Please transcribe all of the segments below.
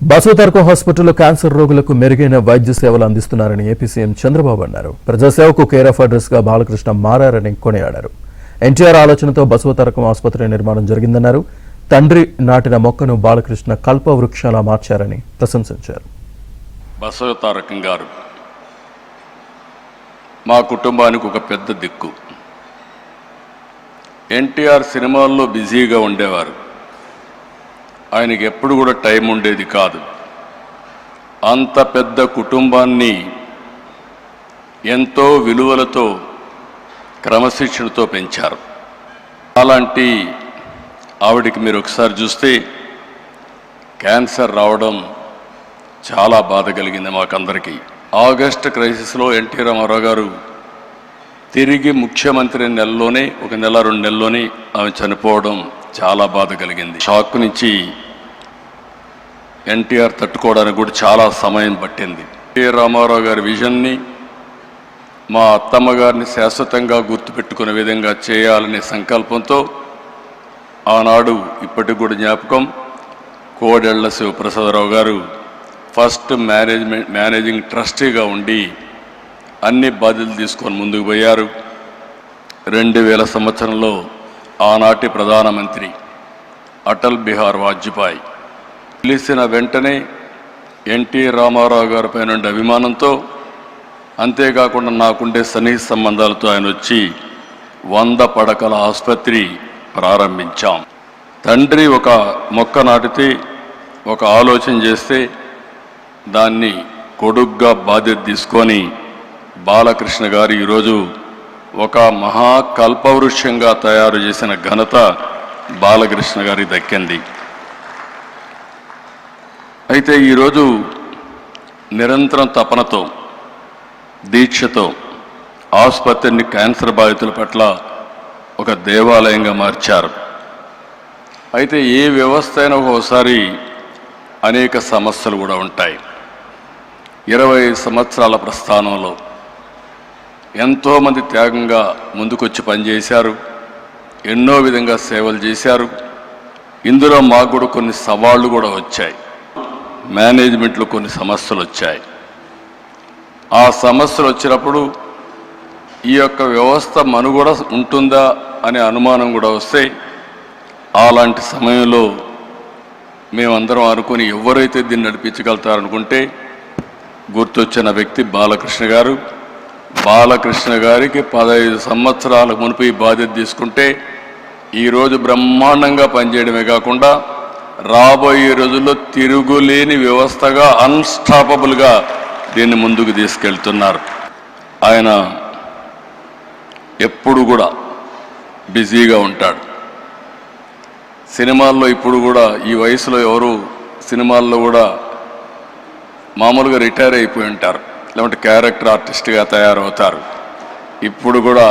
బసవతారకం హాస్పిటల్లో క్యాన్సర్ రోగులకు మెరుగైన వైద్య సేవలు అందిస్తున్నారని ఏపీ సీఎం చంద్రబాబు అన్నారు. ప్రజాసేవకు కేర్ ఆఫ్ అడ్రస్ గా బాలకృష్ణ మారారని కొనియాడారు. ఎన్టీఆర్ ఆలోచనతో బసవతారకం ఆసుపత్రి నిర్మాణం జరిగిందన్నారు. తండ్రి నాటిన మొక్కను బాలకృష్ణ కల్పవృక్షాలా మార్చారని ప్రశంసించారు. బసవతారకం గారు మా కుటుంబానికి ఒక పెద్ద దిక్కు. ఎన్టీఆర్ సినిమాల్లో బిజీగా ఉండేవారు. ఆయనకి ఎప్పుడు కూడా టైం ఉండేది కాదు. అంత పెద్ద కుటుంబాన్ని ఎంతో విలువలతో క్రమశిక్షణతో పెంచారు. అలాంటి ఆవిడికి మీరు ఒకసారి చూస్తే క్యాన్సర్ రావడం చాలా బాధ కలిగింది మాకందరికీ. ఆగస్టు క్రైసిస్లో ఎన్టీ రామారావు గారు తిరిగి ముఖ్యమంత్రి నెలలోనే, ఒక నెల 2 నెలల్లోనే ఆమె చనిపోవడం చాలా బాధ కలిగింది. షాక్ నుంచి ఎన్టీఆర్ తట్టుకోవడానికి కూడా చాలా సమయం పట్టింది. ఎన్టీ రామారావు గారి విజన్ని మా అత్తమ్మ గారిని శాశ్వతంగా గుర్తుపెట్టుకునే విధంగా చేయాలనే సంకల్పంతో ఆనాడు ఇప్పటికి కూడా జ్ఞాపకం, కోడెళ్ల శివప్రసాదరావు గారు ఫస్ట్ మేనేజింగ్ ట్రస్టీగా ఉండి అన్ని బాధ్యతలు తీసుకొని ముందుకు పోయారు. 2000 సంవత్సరంలో ఆనాటి ప్రధానమంత్రి అటల్ బిహారీ వాజ్పేయి పిలిచిన వెంటనే ఎన్టీ రామారావు గారి పైన అభిమానంతో, అంతేకాకుండా నాకుండే సన్నిహిత సంబంధాలతో ఆయన వచ్చి 100 పడకల ఆసుపత్రి ప్రారంభించాం. తండ్రి ఒక మొక్క నాటితే, ఒక ఆలోచన చేస్తే దాన్ని కొడుగ్గా బాధ్యత తీసుకొని బాలకృష్ణ గారు ఈరోజు ఒక మహాకల్పవృక్షంగా తయారు చేసిన ఘనత బాలకృష్ణ గారికి దక్కింది. అయితే ఈరోజు నిరంతరం తపనతో, దీక్షతో ఆసుపత్రిని క్యాన్సర్ బాధితుల పట్ల ఒక దేవాలయంగా మార్చారు. అయితే ఏ వ్యవస్థ అయినా ఒకసారి అనేక సమస్యలు కూడా ఉంటాయి. 20 సంవత్సరాల ప్రస్థానంలో ఎంతోమంది త్యాగంగా ముందుకొచ్చి పనిచేశారు. ఎన్నో విధంగా సేవలు చేశారు. ఇందులో మాకు కూడా కొన్ని సవాళ్లు కూడా వచ్చాయి. మేనేజ్మెంట్లో కొన్ని సమస్యలు వచ్చాయి. ఆ సమస్యలు వచ్చినప్పుడు ఈ యొక్క వ్యవస్థ మనుగడ ఉంటుందా అనే అనుమానం కూడా వస్తే, అలాంటి సమయంలో మేమందరం అనుకుని ఎవరైతే దీన్ని నడిపించగలుగుతారనుకుంటే గుర్తొచ్చిన వ్యక్తి బాలకృష్ణ గారు. బాలకృష్ణ గారికి 15 సంవత్సరాల మునుపు ఈ బాధ్యత తీసుకుంటే ఈరోజు బ్రహ్మాండంగా పనిచేయడమే కాకుండా రాబోయే రోజుల్లో తిరుగులేని వ్యవస్థగా, అన్స్టాపబుల్గా దీన్ని ముందుకు తీసుకెళ్తున్నారు. ఆయన ఎప్పుడు కూడా బిజీగా ఉంటాడు. సినిమాల్లో ఇప్పుడు కూడా ఈ వయసులో ఎవరు సినిమాల్లో కూడా మామూలుగా రిటైర్ అయిపోయి ఉంటారు, లేదంటే క్యారెక్టర్ ఆర్టిస్ట్గా తయారవుతారు. ఇప్పుడు కూడా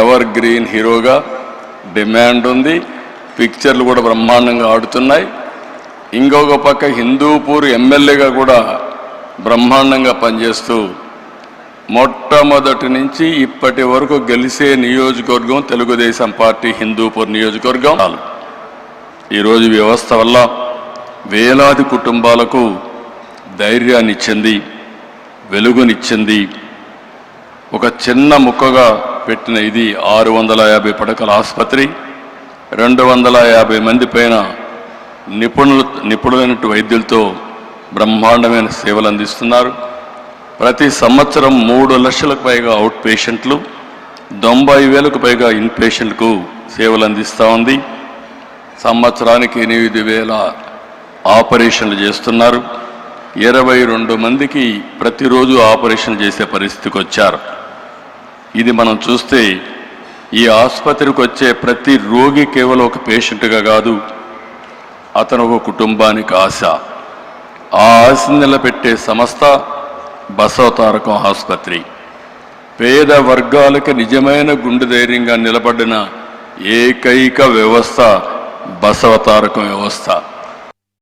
ఎవర్ గ్రీన్ హీరోగా డిమాండ్ ఉంది. పిక్చర్లు కూడా బ్రహ్మాండంగా ఆడుతున్నాయి. ఇంకొక పక్క హిందూపూర్ ఎమ్మెల్యేగా కూడా బ్రహ్మాండంగా పనిచేస్తూ మొట్టమొదటి నుంచి ఇప్పటి వరకు గెలిచే నియోజకవర్గం తెలుగుదేశం పార్టీ హిందూపూర్ నియోజకవర్గం. ఈరోజు వ్యవస్థ వల్ల వేలాది కుటుంబాలకు ధైర్యాన్ని ఇచ్చింది, వెలుగునిచ్చింది. ఒక చిన్న ముక్కగా పెట్టిన ఇది 650 పడకల ఆసుపత్రి, 250 మంది పైన నిపుణులైన వైద్యులతో బ్రహ్మాండమైన సేవలు అందిస్తున్నారు. ప్రతి సంవత్సరం 3 లక్షలకు పైగా అవుట్ పేషెంట్లు, 90,000కు పైగా ఇన్ పేషెంట్కు సేవలు అందిస్తూ ఉంది. సంవత్సరానికి 8,000 ఆపరేషన్లు చేస్తున్నారు. 22 మందికి ప్రతిరోజు ఆపరేషన్ చేసే పరిస్థితికి వచ్చారు. ఇది మనం చూస్తే ఈ ఆసుపత్రికి వచ్చే ప్రతి రోగి కేవలం ఒక పేషెంట్గా కాదు, అతను ఒక కుటుంబానికి ఆశ. ఆ ఆశను నిలబెట్టే సంస్థ బసవతారకం ఆసుపత్రి. పేద వర్గాలకు నిజమైన గుండె ధైర్యంగా నిలబడిన ఏకైక వ్యవస్థ బసవతారకం వ్యవస్థ.